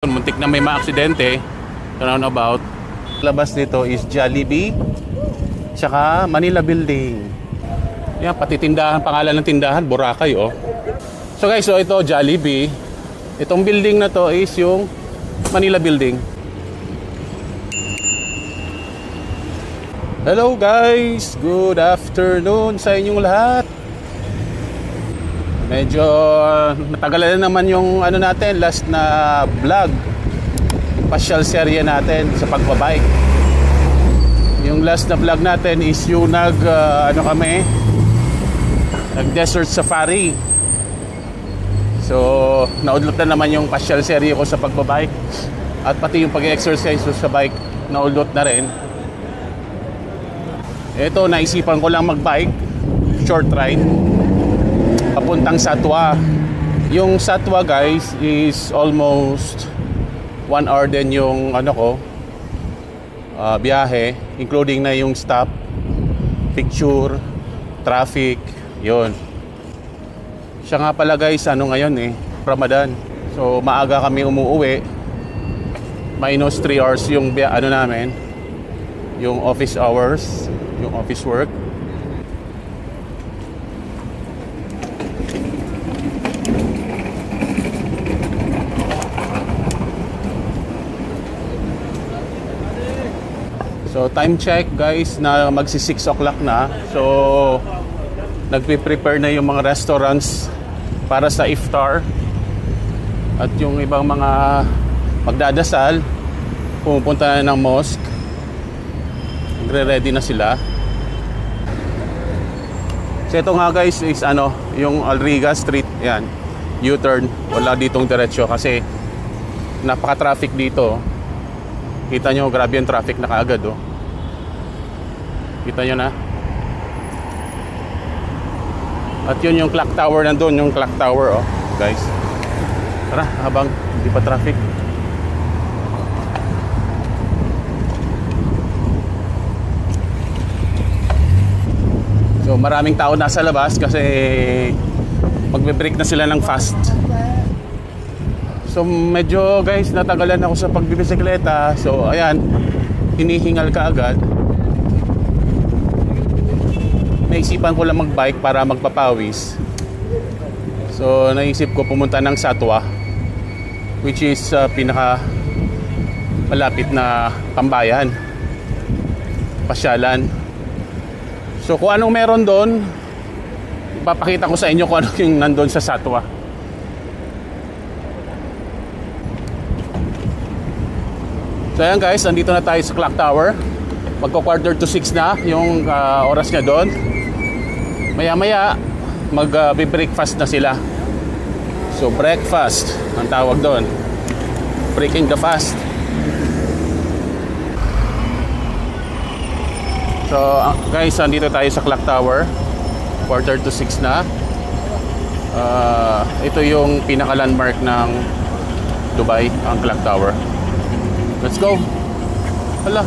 Muntik na may maaksidente. Roundabout. Labas nito is Jollibee tsaka Manila Building. Yan, pati tindahan, pangalan ng tindahan, Boracay, oh. So guys, so ito Jollibee. Itong building na to is yung Manila Building. Hello guys, good afternoon sa inyong lahat. Medyo natagalan na naman yung ano natin, last na vlog, pasyal serye natin sa pagbabike. Yung last na vlog natin is yung nag desert safari. So naudlot na naman yung pasyal serye ko sa pagbabike, at pati yung pag-exercise sa bike naudlot na rin. Ito, naisipan ko lang magbike, short ride papuntang Satwa. Yung Satwa guys is almost 1 hour din yung biyahe, including na yung stop, picture, traffic, yun. Siya nga pala guys, ngayon Ramadan. So maaga kami umuwi, minus 3 hours yung namin, yung office hours, yung office work. So time check guys, na magsi 6 o'clock na. So nagpe-prepare na yung mga restaurants para sa iftar, at yung ibang mga magdadasal pumupunta na ng mosque. Nagre-ready na sila. So ito nga guys is yung Alriga Street. Yan, U-turn. Wala ditong diretsyo kasi napaka-traffic dito. Kita nyo, grabe yung traffic na kaagad, oh. Kita nyo na. At yun yung clock tower nandun, yung clock tower, oh, guys. Tara, habang hindi pa traffic. So maraming tao nasa labas kasi magbe-break na sila ng fast. So medyo guys, natagalan ako sa pagbibisikleta. So ayan, hinihingal ka agad. Naisipan ko lang magbike para magpapawis. So naisip ko pumunta ng Satwa, which is pinaka malapit na tambayan, pasyalan. So kung anong meron doon, ipapakita ko sa inyo kung ano yung nandun sa Satwa. So ayan guys, nandito na tayo sa clock tower. Magko-quarter to 6 na yung oras niya doon. Maya maya mag-breakfast na sila. So breakfast ang tawag doon, breaking the fast. So guys, nandito tayo sa clock tower, quarter to 6 na. Ito yung pinaka-landmark ng Dubai, ang clock tower. Let's go. Hala.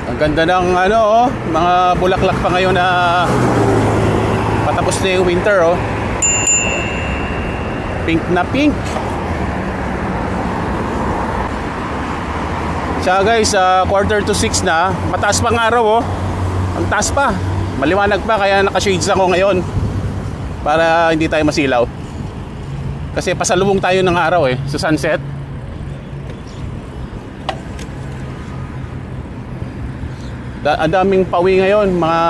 Ang ganda ng mga bulaklak pa ngayon na patapos na yung winter, oh. Pink na pink. Siya guys, quarter to 6 na. Mataas pang araw, oh. Ang taas pa, maliwanag pa, kaya naka-shades ako ngayon para hindi tayo masilaw. Kasi pasalubong tayo ng araw sa sunset. Ang daming pawi ngayon, mga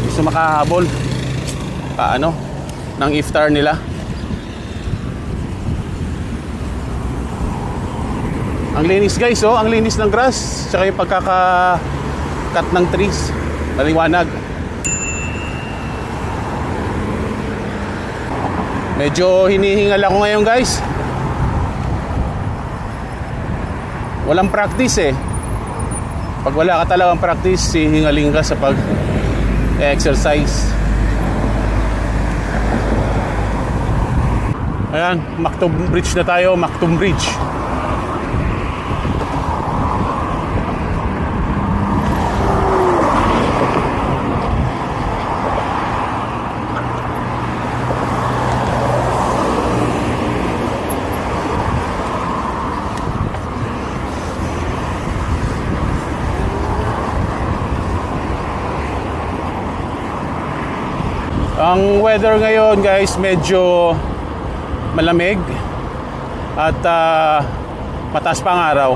gusto makahabol ng iftar nila. Ang linis guys, oh, ang linis ng grass, tsaka yung pagkaka-cut ng trees, maliwanag. Medyo hinihingal ako ngayon guys. Walang practice Pag wala ka talagang practice, hihingaling ka sa exercise. Ayan, Mactum Bridge na tayo, Mactum Bridge. Ang weather ngayon guys, medyo malamig at mataas pa ang araw.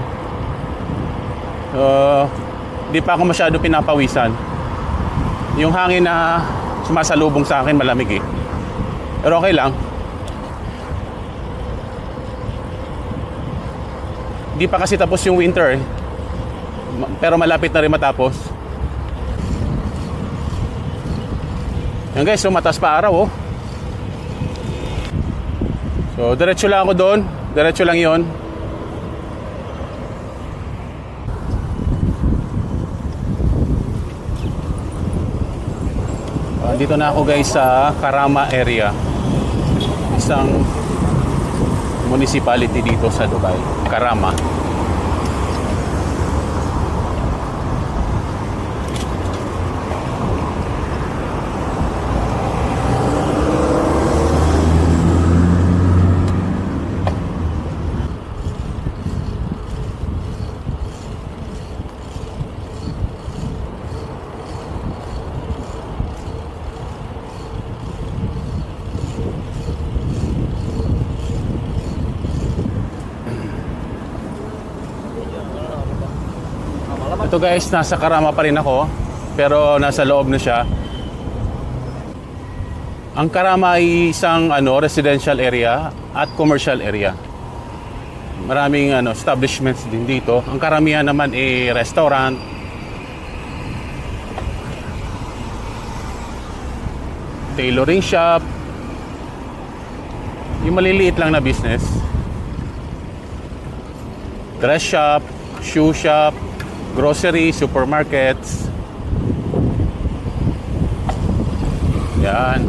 Di pa ako masyado pinapawisan. Yung hangin na sumasalubong sa akin malamig eh. Pero okay lang. Di pa kasi tapos yung winter eh. Pero malapit na rin matapos. Yan guys, so mataas pa araw oh. So diretso lang ako doon. Diretso lang yon. Dito na ako guys sa Karama area. Isang municipality dito sa Dubai, Karama. Ito guys, nasa Karama pa rin ako, pero nasa loob na siya. Ang Karama ay isang residential area at commercial area. Maraming establishments din dito. Ang karamihan naman ay restaurant, tailoring shop, yung maliliit lang na business, dress shop, shoe shop, grocery, supermarkets. Yan.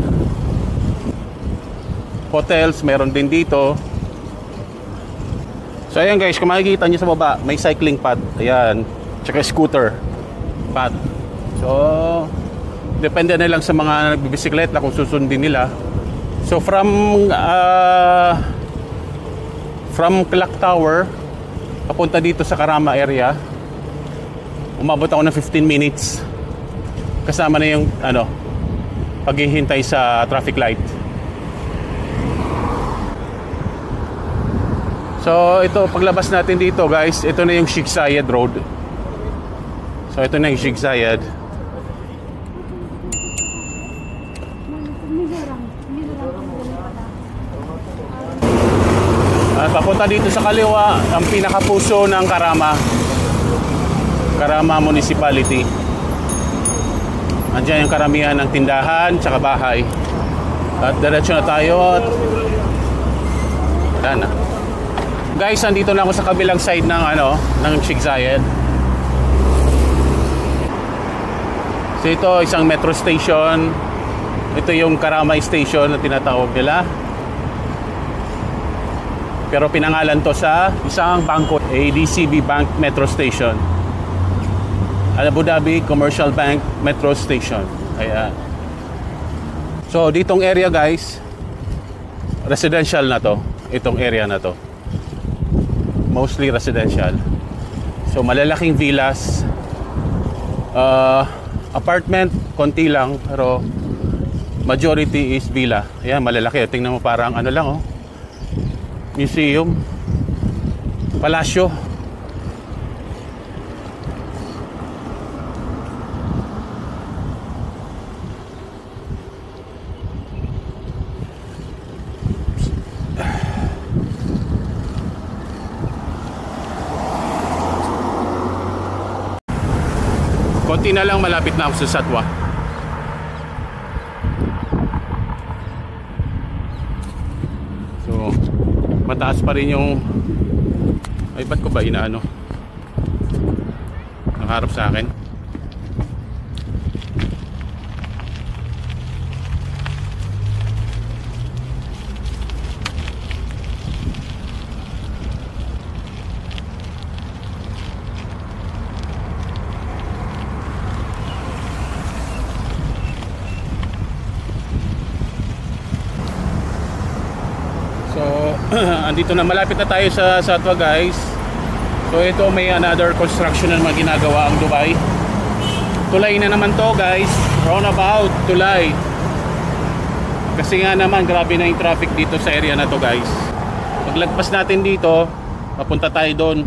Hotels, meron din dito. So ayan guys, kung makikita nyo sa baba, may cycling path. Ayan. Tsaka scooter path. So, depende na lang sa mga nagbibisikleta kung susundin nila. So from Clock Tower papunta dito sa Karama area, umabot ako ng 15 minutes. Kasama na yung paghihintay sa traffic light. So ito, paglabas natin dito guys, ito na yung Sheikh Zayed Road. So ito na yung Sheikh Zayed. At papunta dito sa kaliwa, ang pinakapuso ng Karama Municipality. Andiyan yung karamihan ng tindahan tsaka bahay. At diretso na tayo at wala na. Guys, andito na ako sa kabilang side ng Sheikh Zayed. So ito, isang metro station. Ito yung Karama Station na tinatawag nila. Pero pinangalan to sa isang bangko, ADCB Bank Metro Station, Abu Dhabi Commercial Bank Metro Station. Ayan. So ditong area guys, residential na to. Itong area na to, mostly residential. So malalaking villas, apartment konti lang, pero majority is villa. Ayan, malalaki. Tingnan mo, parang lang museum, palasyo. Konti na lang, malapit na ako sa Satwa. So mataas pa rin yung... Ay, ba't ko ba nakaharap sa akin? andito na, malapit na tayo sa Satwa guys. So ito may another construction na naman ginagawa ang Dubai. Tulay na naman to guys, roundabout, tulay. Kasi nga naman grabe na yung traffic dito sa area na to guys. Paglagpas natin dito, papunta tayo doon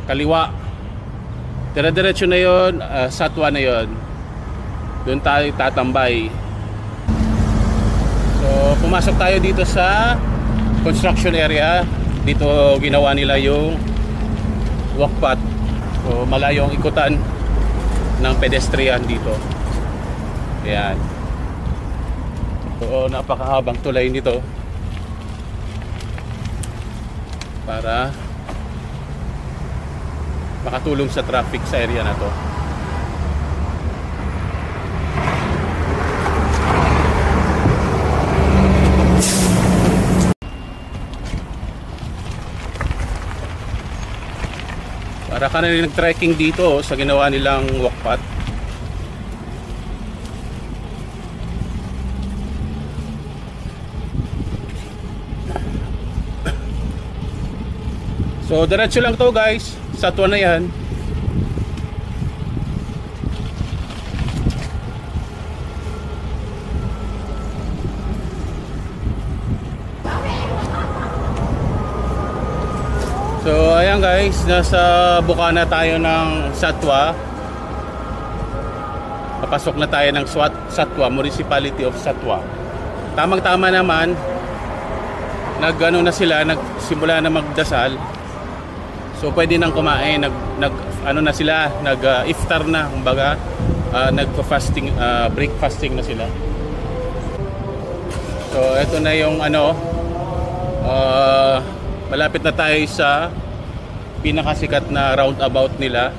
kaliwa, dire-diretso na yon, Satwa na yon. Doon tayo tatambay. So pumasok tayo dito sa construction area. Dito ginawa nila yung walkpath. So malayo ang ikutan ng pedestrian dito. Ayan. So napakahabang tulay nito para makatulong sa traffic sa area na to. Para ka na rin nag-trekking dito sa ginawa nilang walkpath. So diretso lang to guys, Satwa na yan. So ayan guys, nasa bukana tayo ng Satwa. Papasok na tayo ng Satwa, Municipality of Satwa. Tamang-tama naman, nag-ano na sila, nagsimula na magdasal. So pwede nang kumain, ano na sila, iftar na, kumbaga, nagfa-fasting, breakfasting na sila. So ito na yung ano, malapit na tayo sa pinakasikat na roundabout nila,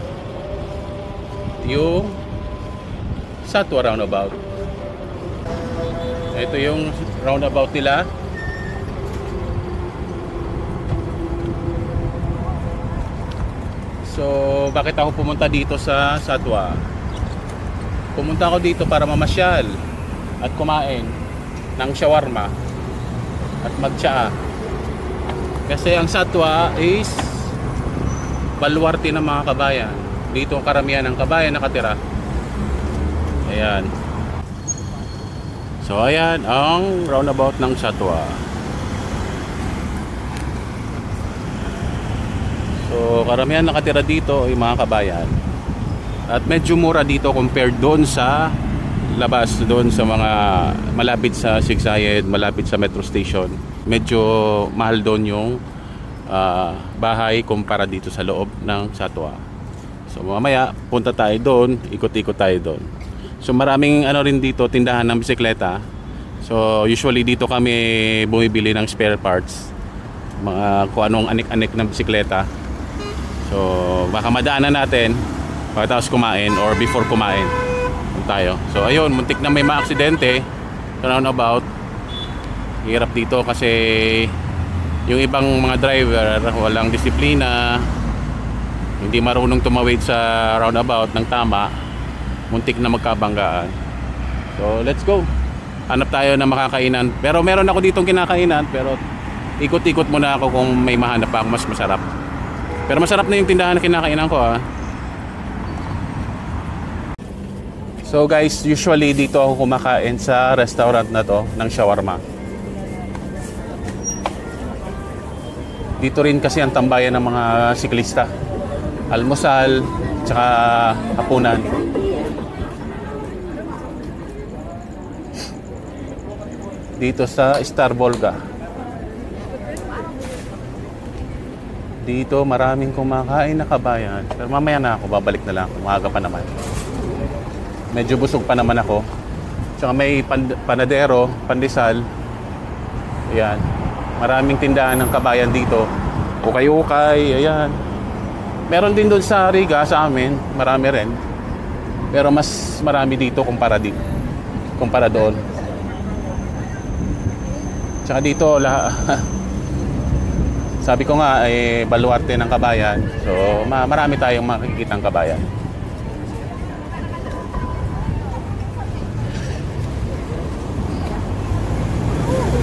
yung Satwa roundabout. Ito yung roundabout nila. So bakit ako pumunta dito sa Satwa? Pumunta ako dito para mamasyal at kumain ng shawarma at magtsaa. Kasi ang Satwa is baluarte ng mga kabayan. Dito ang karamihan ng kabayan nakatira. Ayan. So ayan ang roundabout ng Satwa. So karamihan nakatira dito ay mga kabayan. At medyo mura dito compared doon sa labas, doon sa mga malapit sa Sheikh Zayed, malapit sa metro station. Medyo mahal doon yung bahay kumpara dito sa loob ng Satwa. So mamaya punta tayo doon, ikot-ikot tayo doon. So maraming ano rin dito, tindahan ng bisikleta. So usually dito kami bumibili ng spare parts, mga kung anong anik-anik ng bisikleta. So baka madaanan natin pagkatapos kumain or before kumain tayo. So ayun, muntik na may maaksidente sa roundabout. Hirap dito kasi yung ibang mga driver walang disiplina, hindi marunong tumawid sa roundabout ng tama, muntik na magkabanggaan. So let's go, hanap tayo ng makakainan. Pero meron ako ditong kinakainan, pero ikot-ikot muna ako kung may mahanap ako mas masarap. Pero masarap na yung tindahan na kinakainan ko ha. So guys, usually dito ako kumakain sa restaurant na to ng shawarma. Dito rin kasi ang tambayan ng mga siklista. Almusal, tsaka hapunan. Dito sa Star Volga. Dito maraming kumakain na kabayan. Pero mamaya na ako, babalik na lang. Umaga pa naman. Medyo busog pa naman ako. Tsaka may panadero, pandesal. Ayan. Maraming tindahan ng kabayan dito. Ukay-ukay, ayan. Meron din doon sa Riga, sa amin. Marami rin. Pero mas marami dito kumpara doon. Tsaka dito, sabi ko nga, baluarte ng kabayan. So, marami tayong makikitang kabayan.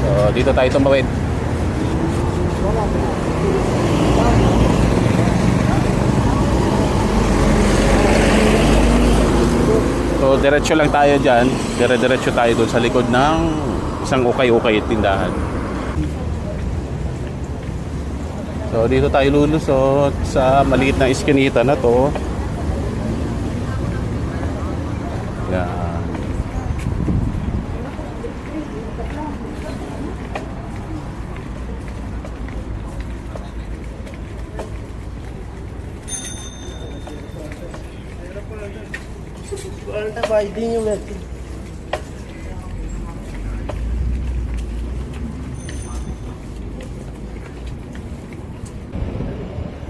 So, Dito tayo tumawid. So diretso lang tayo dyan. Diretso tayo doon sa likod ng isang ukay-ukay tindahan. So dito tayo lulusot sa maliit na iskinita na to. Yan.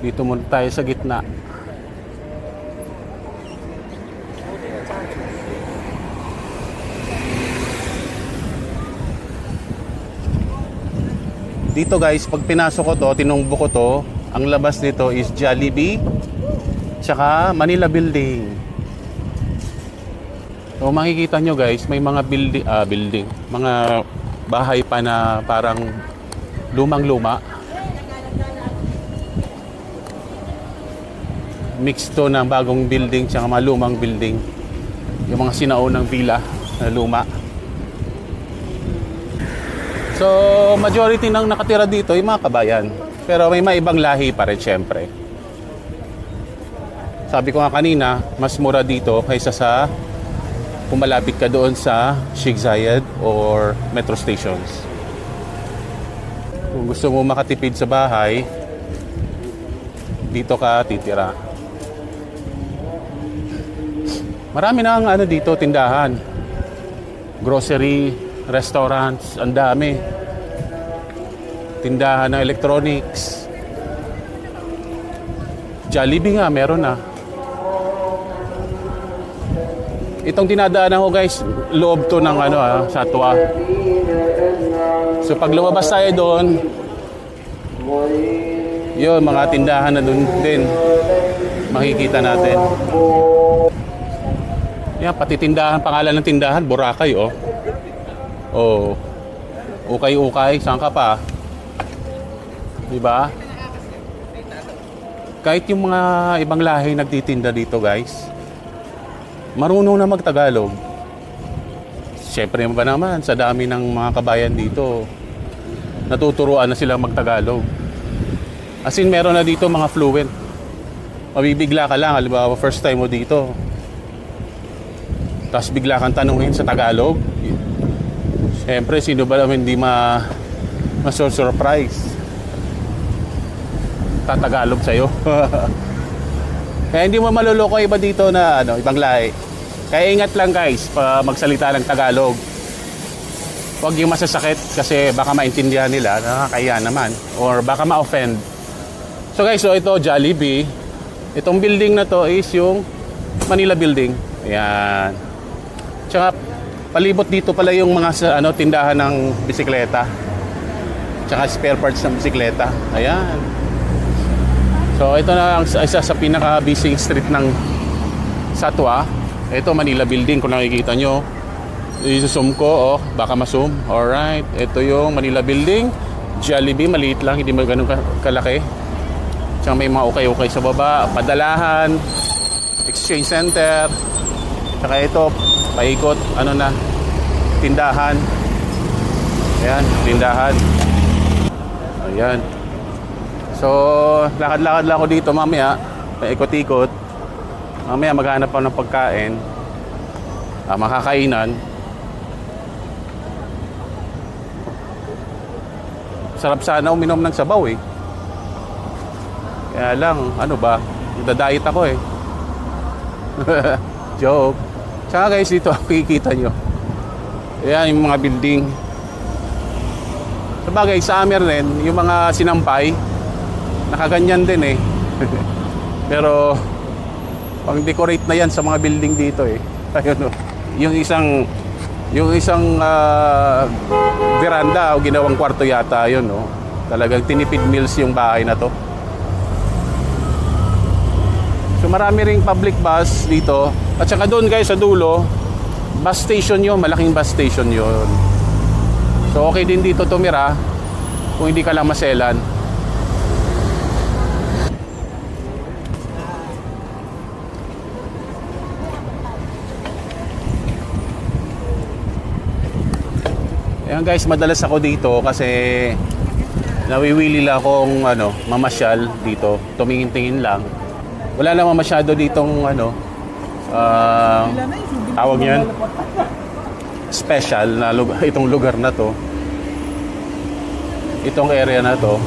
Dito muna tayo sa gitna. Dito guys, pag pinasok ko to, tinungbo ko to, ang labas nito is Jollibee tsaka Manila Building. So makikita nyo guys, may mga building, mga bahay pa na parang lumang-luma. Mix to ng bagong building tsaka mga lumang building. Yung mga sinaunang villa na luma. So majority ng nakatira dito yung mga kabayan. Pero may ibang lahi pa rin syempre. Sabi ko nga kanina, mas mura dito kaysa sa kung malapit ka doon sa Sheikh Zayed or metro stations. Kung gusto mo makatipid sa bahay, dito ka titira. Marami na ang dito, tindahan. Grocery, restaurants, ang dami. Tindahan ng electronics. Jollibee nga, meron na. Itong dinadaanan ko guys, loob to ng Satwa. So pag lumabas tayo doon, yun, mga tindahan na doon din. Makikita natin. Yan, pati tindahan, pangalan ng tindahan, Boracay, oh. Oh. Ukay-ukay, saan ka pa? Diba? Kahit yung mga ibang lahi nagtitinda dito, guys, marunong na magtagalog. Siyempre ba naman, sa dami ng mga kabayan dito, natuturuan na sila magtagalog. As in, meron na dito mga fluent. Mabibigla ka lang, halimbawa, first time mo dito. Tapos bigla kang tanungin sa Tagalog. Siyempre, sino ba naman hindi ma-surprise? Tatagalog sa'yo. Kaya hindi mo maluloko iba dito na ibang lahi. Kaya ingat lang guys, magsalita ng Tagalog. Huwag yung masasakit kasi baka maintindihan nila, nakakaya naman. Or baka ma-offend. So guys, so ito Jollibee. Itong building na to is yung Manila Building. Ayan. Tsaka palibot dito pala yung mga tindahan ng bisikleta. Tsaka spare parts ng bisikleta. Ayan. So ito na ang isa sa pinaka-busy street ng Satwa. Ito Manila Building, kung nakikita nyo. I-zoom ko, baka ma-zoom. Alright, ito yung Manila Building. Jollibee, maliit lang, hindi mo ganun kalaki. Tsaka may mga ukay-ukay sa baba. Padalahan, exchange center. Tsaka ito, paikot, tindahan. Ayan, tindahan. Ayan. So, lakad-lakad lang ako dito mamaya. Paikot-ikot. Mamaya maghanap ako ng pagkain. Makakainan. Sarap sana uminom ng sabaw eh. Kaya lang, dadayit ako eh. Joke. Tsaka guys, dito kikita nyo. Ayan yung mga building. Sabagay, sa amin rin, yung mga sinampay, nakaganyan din eh. Pero, pang-decorate na yan sa mga building dito eh. Ayun, yung isang veranda o ginawang kwarto yata, yun, no? Talagang tinipid meals yung bahay na to. So marami ring public bus dito. At saka doon guys sa dulo, bus station yun, malaking bus station yun. So okay din dito tumira kung hindi ka lang maselan. Ayan guys, madalas ako dito kasi nawiwili lang akong mamasyal dito, tumingin-tingin lang. Wala naman masyado ditong tawag yan, special na lugar, itong lugar na to, itong area na to,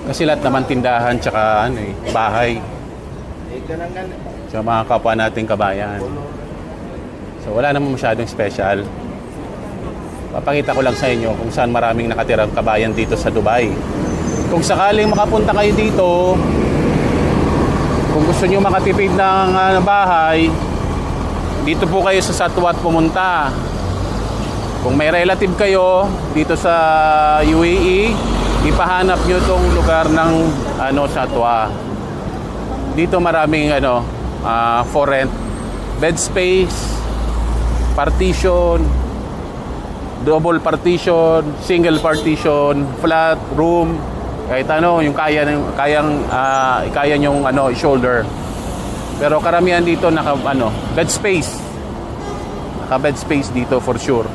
kasi lahat naman tindahan tsaka bahay sa mga kapwa nating kabayan. So wala naman masyadong special. Papakita ko lang sa inyo kung saan maraming nakatirang kabayan dito sa Dubai. Kung sakaling makapunta kayo dito, kung gusto nyo makatipid ng bahay, dito po kayo sa Satwa at pumunta. Kung may relative kayo dito sa UAE, ipahanap nyo tong lugar ng Satwa. Dito maraming for rent, bed space, partition, double partition, single partition, flat room, kahit yung kaya nyong shoulder. Pero karamihan dito bed space. Naka bed space dito for sure.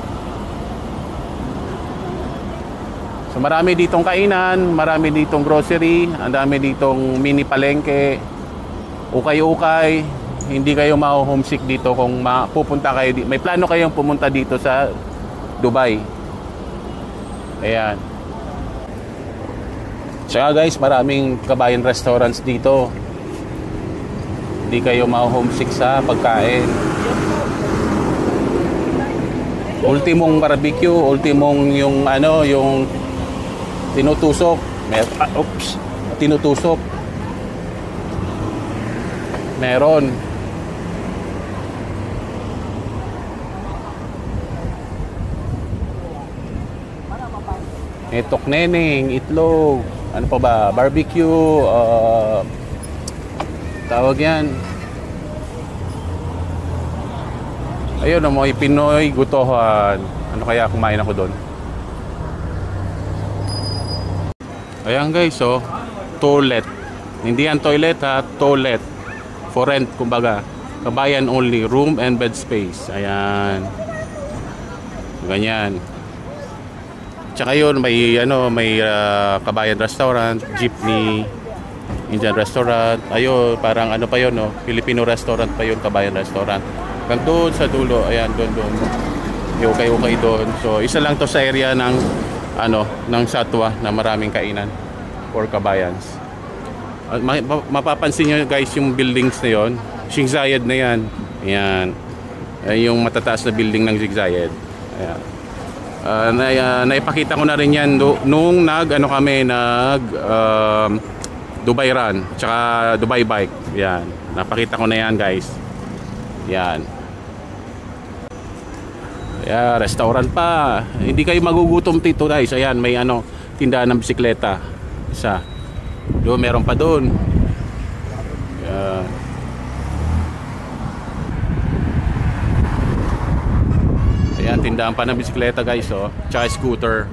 So marami ditong kainan, marami ditong grocery, ang dami ditong mini palengke, ukay-ukay. Hindi kayo ma-homesick dito kung pupunta kayo dito. May plano kayong pumunta dito sa Dubai. Ayan. Tsaka guys, maraming kabayan restaurants dito. Hindi kayo ma-homesick sa pagkain. Ultimong barbecue, ultimong yung tinutusok. Tinutusok. Meron. Etok neneng, itlog, ano pa ba, barbecue, tawag yan. Ayun, may Pinoy gutohan. Ano kaya kumain ako doon? Ayan guys, toilet. Hindi yan toilet ha, toilet. For rent, kumbaga. Kabayan only, room and bed space. Ayan. Ganyan. Tsaka yun, may kabayan restaurant, jeepney, Indian restaurant. Ayun, parang pa yun, Filipino restaurant pa yun, kabayan restaurant. Hanggang doon sa dulo, ayan, doon. Ukay-ukay doon. So, isa lang to sa area ng Satwa na maraming kainan for kabayans. Mapapansin nyo guys yung buildings na yon, Sheikh Zayed na yan. Ayan. Yung matataas na building ng Sheikh Zayed. Ayan. Naipakita ko na rin yan nung kami Dubai Run tsaka Dubai Bike. Yan, napakita ko na yan guys. Yan. Restaurant pa. Hindi kayo magugutom dito guys. Ayan, may tindahan ng bisikleta. Isa. Doon meron pa doon. Yan. Ayan, tindahan pa ng bisikleta guys, tsaka scooter.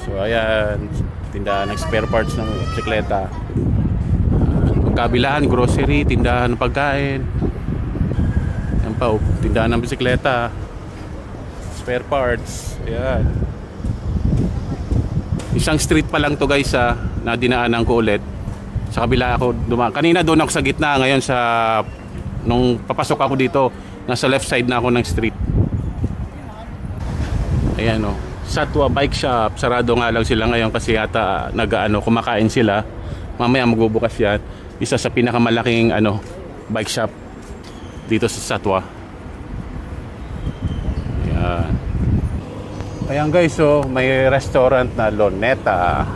So ayan, tindahan ng spare parts ng bisikleta. Kabilaan, grocery, tindahan ng pagkain. Ayan pa, tindahan ng bisikleta, spare parts. Ayan. Isang street pa lang to guys na dinaanan ko ulit. Sa kabila ako dumaan. Kanina doon ako sa gitna, ngayon nung papasok ako dito, nasa left side na ako ng street. Ayan Satwa Bike Shop, sarado nga lang sila ngayon kasi yata kumakain sila. Mamaya magbubukas yan. Isa sa pinakamalaking bike shop dito sa Satwa. Ayan. Ayan guys, may restaurant na Loneta.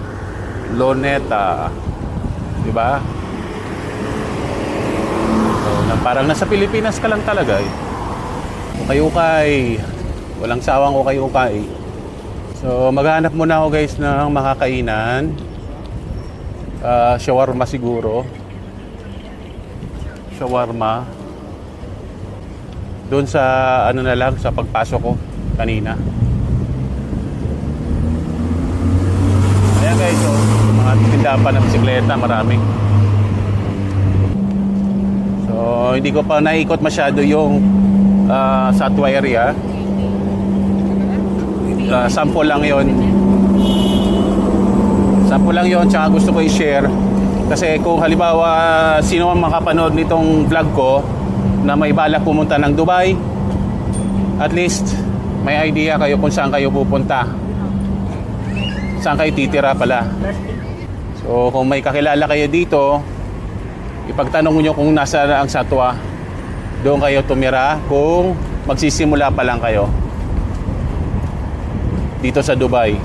Diba? Parang nasa Pilipinas ka lang talaga Ukay-ukay. Walang sawang ukay-ukay. So maghanap muna ako guys ng makakainan. Shawarma siguro. Shawarma. Doon sa na lang sa pagpasok ko kanina. pa ng bisikleta, marami. So hindi ko pa naikot masyado yung Satwa area. Sample lang yon. Sample lang yon, tsaka gusto ko i-share. Kasi kung halimbawa sino man makapanood nitong vlog ko na may balak pumunta ng Dubai, at least may idea kayo kung saan kayo pupunta, saan kayo titira pala. So kung may kakilala kayo dito, ipagtanong nyo kung nasa ang Satwa, doon kayo tumira kung magsisimula pa lang kayo dito sa Dubai.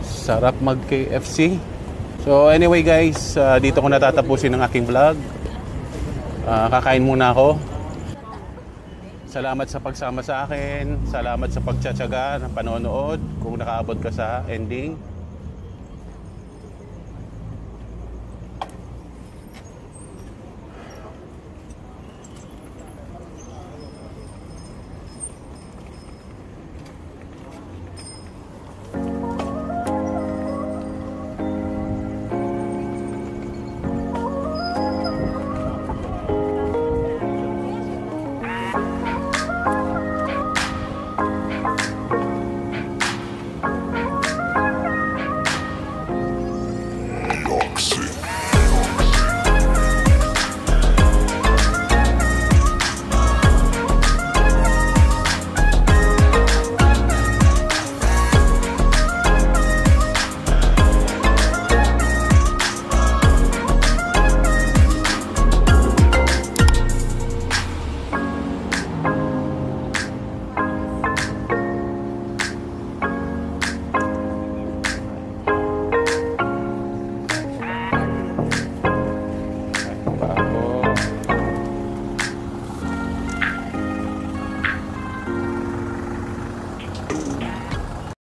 Sarap mag KFC. So anyway guys, dito ko natatapusin ang aking vlog. Kakain muna ako. Salamat sa pagsama sa akin. Salamat sa pagtsatsaga ng panonood kung nakaabot ka sa ending.